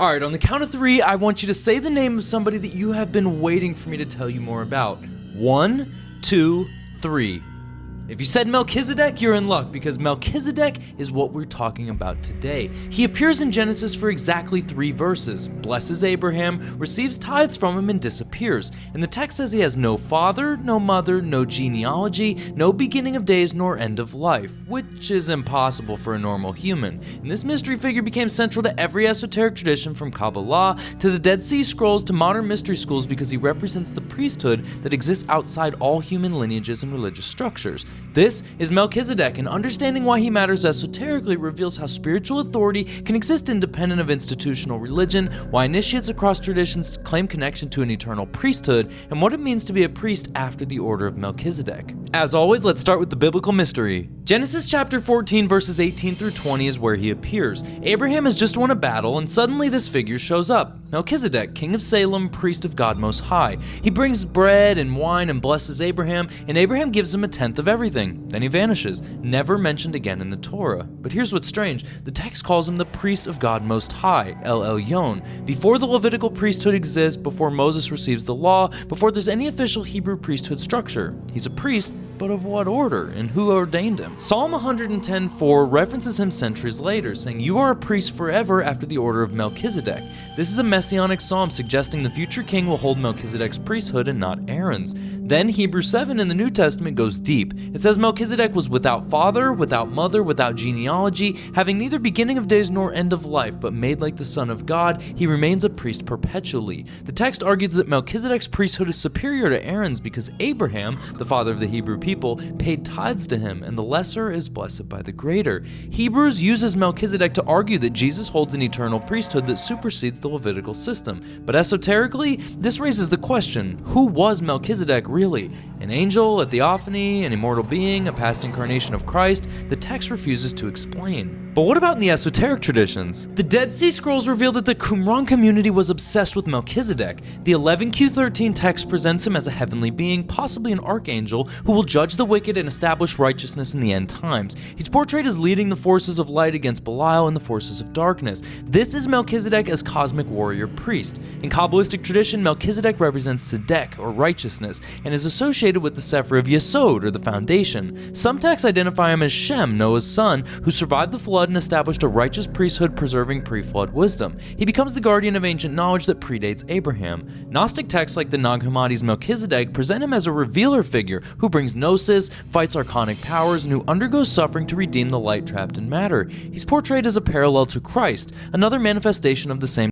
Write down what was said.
Alright, on the count of 3, I want you to say the name of somebody that you have been waiting for me to tell you more about. 1, 2, 3. If you said Melchizedek, you're in luck, because Melchizedek is what we're talking about today. He appears in Genesis for exactly 3 verses, blesses Abraham, receives tithes from him, and disappears. And the text says he has no father, no mother, no genealogy, no beginning of days, nor end of life, which is impossible for a normal human. And this mystery figure became central to every esoteric tradition, from Kabbalah to the Dead Sea Scrolls to modern mystery schools, because he represents the priesthood that exists outside all human lineages and religious structures. This is Melchizedek, and understanding why he matters esoterically reveals how spiritual authority can exist independent of institutional religion, why initiates across traditions claim connection to an eternal priesthood, and what it means to be a priest after the order of Melchizedek. As always, let's start with the biblical mystery. Genesis chapter 14 verses 18 through 20 is where he appears. Abraham has just won a battle, and suddenly this figure shows up. Melchizedek, king of Salem, priest of God Most High. He brings bread and wine and blesses Abraham, and Abraham gives him a tenth of everything. Then he vanishes, never mentioned again in the Torah. But here's what's strange. The text calls him the priest of God Most High, El Elyon. Before the Levitical priesthood exists, before Moses receives the law, before there's any official Hebrew priesthood structure. He's a priest, but of what order, and who ordained him? Psalm 110:4 references him centuries later, saying, "You are a priest forever after the order of Melchizedek." This is a messianic psalm suggesting the future king will hold Melchizedek's priesthood and not Aaron's. Then Hebrews 7 in the New Testament goes deep. It says Melchizedek was without father, without mother, without genealogy, having neither beginning of days nor end of life, but made like the Son of God, he remains a priest perpetually. The text argues that Melchizedek's priesthood is superior to Aaron's because Abraham, the father of the Hebrew people, paid tithes to him, and the lesser is blessed by the greater. Hebrews uses Melchizedek to argue that Jesus holds an eternal priesthood that supersedes the Levitical system. But esoterically, this raises the question, who was Melchizedek really? An angel, a theophany, an immortal being, a past incarnation of Christ? The text refuses to explain. But what about in the esoteric traditions? The Dead Sea Scrolls reveal that the Qumran community was obsessed with Melchizedek. The 11Q13 text presents him as a heavenly being, possibly an archangel, who will judge the wicked and establish righteousness in the end times. He's portrayed as leading the forces of light against Belial and the forces of darkness. This is Melchizedek as cosmic warrior priest. In Kabbalistic tradition, Melchizedek represents Tzedek, or righteousness, and is associated with the Sefer of Yesod, or the foundation. Some texts identify him as Shem, Noah's son, who survived the flood and established a righteous priesthood preserving pre-flood wisdom. He becomes the guardian of ancient knowledge that predates Abraham. Gnostic texts like the Nag Hammadi's Melchizedek present him as a revealer figure who brings gnosis, fights archonic powers, and who undergoes suffering to redeem the light trapped in matter. He's portrayed as a parallel to Christ, another manifestation of the same